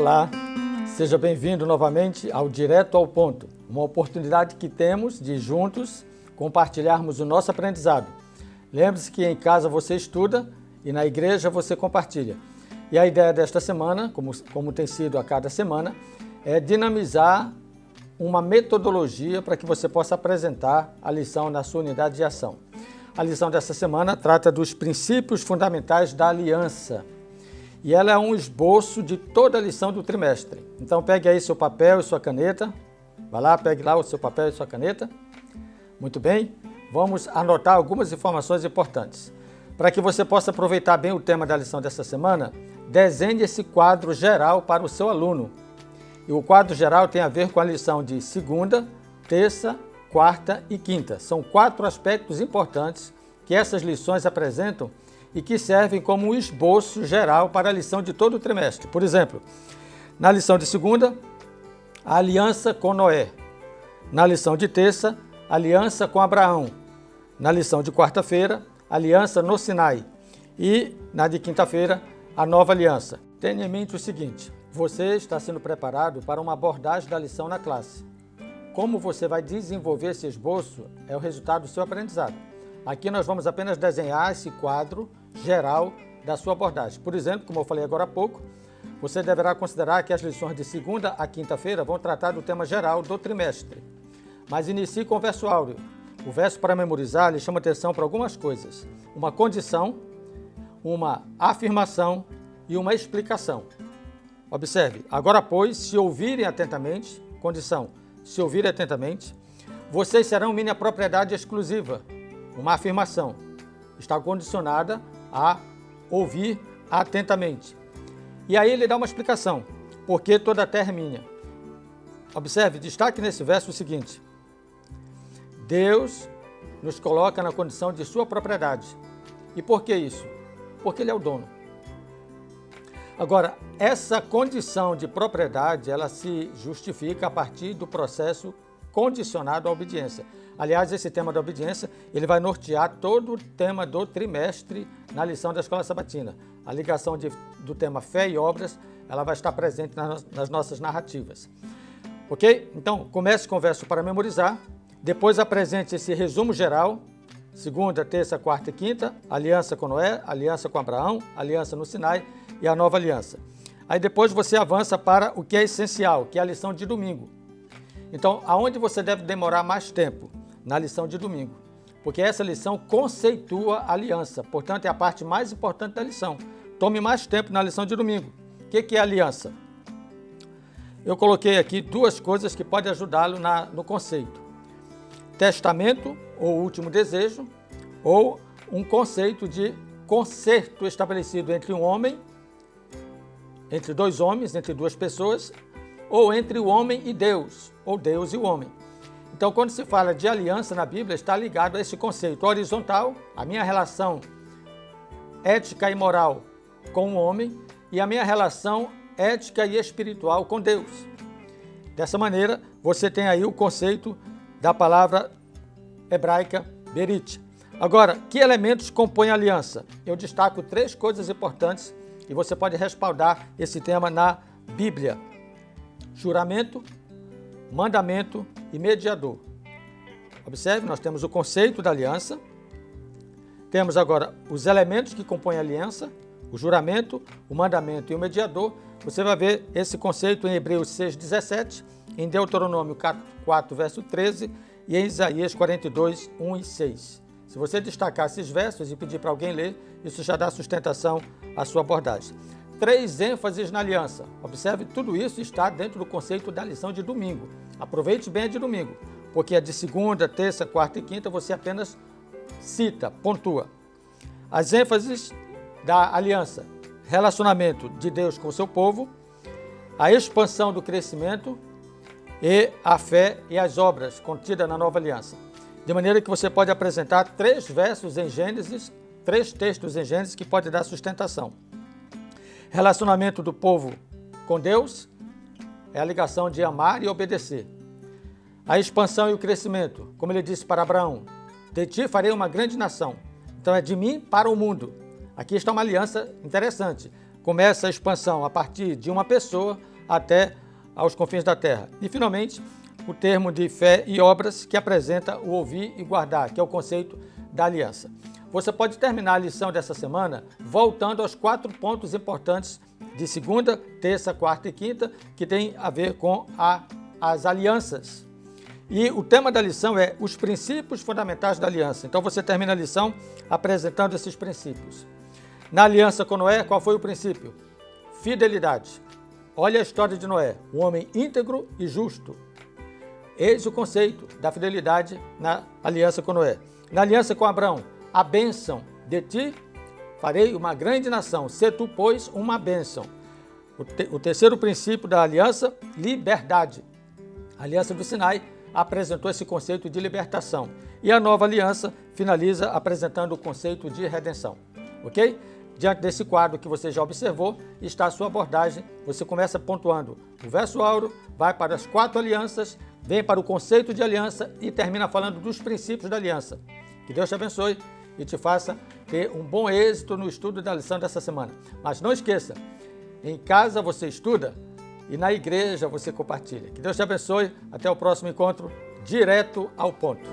Olá, seja bem-vindo novamente ao Direto ao Ponto, uma oportunidade que temos de juntos compartilharmos o nosso aprendizado. Lembre-se que em casa você estuda e na igreja você compartilha. E a ideia desta semana, como tem sido a cada semana, é dinamizar uma metodologia para que você possa apresentar a lição na sua unidade de ação. A lição dessa semana trata dos princípios fundamentais da aliança. E ela é um esboço de toda a lição do trimestre. Então pegue aí seu papel e sua caneta. Vai lá, pegue lá o seu papel e sua caneta. Muito bem. Vamos anotar algumas informações importantes. Para que você possa aproveitar bem o tema da lição dessa semana, desenhe esse quadro geral para o seu aluno. E o quadro geral tem a ver com a lição de segunda, terça, quarta e quinta. São 4 aspectos importantes que essas lições apresentam e que servem como um esboço geral para a lição de todo o trimestre. Por exemplo, na lição de segunda, a aliança com Noé. Na lição de terça, a aliança com Abraão. Na lição de quarta-feira, a aliança no Sinai. E na de quinta-feira, a nova aliança. Tenha em mente o seguinte: você está sendo preparado para uma abordagem da lição na classe. Como você vai desenvolver esse esboço é o resultado do seu aprendizado. Aqui nós vamos apenas desenhar esse quadro geral da sua abordagem. Por exemplo, como eu falei agora há pouco, você deverá considerar que as lições de segunda a quinta-feira vão tratar do tema geral do trimestre. Mas inicie com o verso áureo. O verso para memorizar lhe chama atenção para algumas coisas. Uma condição, uma afirmação e uma explicação. Observe, agora pois, se ouvirem atentamente, condição, se ouvirem atentamente, vocês serão minha propriedade exclusiva. Uma afirmação está condicionada a ouvir atentamente. E aí ele dá uma explicação, porque toda a terra é minha. Observe, destaque nesse verso o seguinte: Deus nos coloca na condição de sua propriedade. E por que isso? Porque Ele é o dono. Agora, essa condição de propriedade, ela se justifica a partir do processo condicionado à obediência. Aliás, esse tema da obediência, ele vai nortear todo o tema do trimestre na lição da Escola Sabatina. A ligação do tema fé e obras, ela vai estar presente nas nossas narrativas. Ok? Então, comece com o verso para memorizar, depois apresente esse resumo geral, segunda, terça, quarta e quinta, aliança com Noé, aliança com Abraão, aliança no Sinai e a nova aliança. Aí depois você avança para o que é essencial, que é a lição de domingo. Então, aonde você deve demorar mais tempo? Na lição de domingo. Porque essa lição conceitua a aliança, portanto é a parte mais importante da lição. Tome mais tempo na lição de domingo. O que é aliança? Eu coloquei aqui 2 coisas que podem ajudá-lo no conceito. Testamento, ou último desejo, ou um conceito de concerto estabelecido entre um homem, entre 2 homens, entre 2 pessoas, ou entre o homem e Deus, ou Deus e o homem. Então, quando se fala de aliança na Bíblia, está ligado a esse conceito horizontal, a minha relação ética e moral com o homem e a minha relação ética e espiritual com Deus. Dessa maneira, você tem aí o conceito da palavra hebraica berit. Agora, que elementos compõem a aliança? Eu destaco 3 coisas importantes e você pode respaldar esse tema na Bíblia: juramento, mandamento e mediador. Observe, nós temos o conceito da aliança, temos agora os elementos que compõem a aliança, o juramento, o mandamento e o mediador. Você vai ver esse conceito em Hebreus 6:17, em Deuteronômio 4, verso 13 e em Isaías 42, 1 e 6. Se você destacar esses versos e pedir para alguém ler, isso já dá sustentação à sua abordagem. 3 ênfases na aliança. Observe, tudo isso está dentro do conceito da lição de domingo. Aproveite bem a de domingo, porque a de segunda, terça, quarta e quinta você apenas cita, pontua. As ênfases da aliança: relacionamento de Deus com o seu povo, a expansão do crescimento e a fé e as obras contidas na nova aliança. De maneira que você pode apresentar 3 versos em Gênesis, 3 textos em Gênesis que podem dar sustentação. Relacionamento do povo com Deus é a ligação de amar e obedecer. A expansão e o crescimento, como ele disse para Abraão: de ti farei uma grande nação. Então é de mim para o mundo. Aqui está uma aliança interessante. Começa a expansão a partir de uma pessoa, até aos confins da terra. E, finalmente, o termo de fé e obras, que apresenta o ouvir e guardar, que é o conceito da aliança. Você pode terminar a lição dessa semana voltando aos 4 pontos importantes de segunda, terça, quarta e quinta, que tem a ver com as alianças. E o tema da lição é os princípios fundamentais da aliança. Então você termina a lição apresentando esses princípios. Na aliança com Noé, qual foi o princípio? Fidelidade. Olha a história de Noé, um homem íntegro e justo. Eis o conceito da fidelidade na aliança com Noé. Na aliança com Abraão, a bênção de ti farei uma grande nação, se tu, pois, uma bênção. O terceiro princípio da aliança, liberdade. A aliança do Sinai apresentou esse conceito de libertação. E a nova aliança finaliza apresentando o conceito de redenção. Ok? Diante desse quadro que você já observou, está a sua abordagem. Você começa pontuando o verso áureo, vai para as 4 alianças, vem para o conceito de aliança e termina falando dos princípios da aliança. Que Deus te abençoe e te faça ter um bom êxito no estudo da lição dessa semana. Mas não esqueça, em casa você estuda e na igreja você compartilha. Que Deus te abençoe. Até o próximo encontro, direto ao ponto.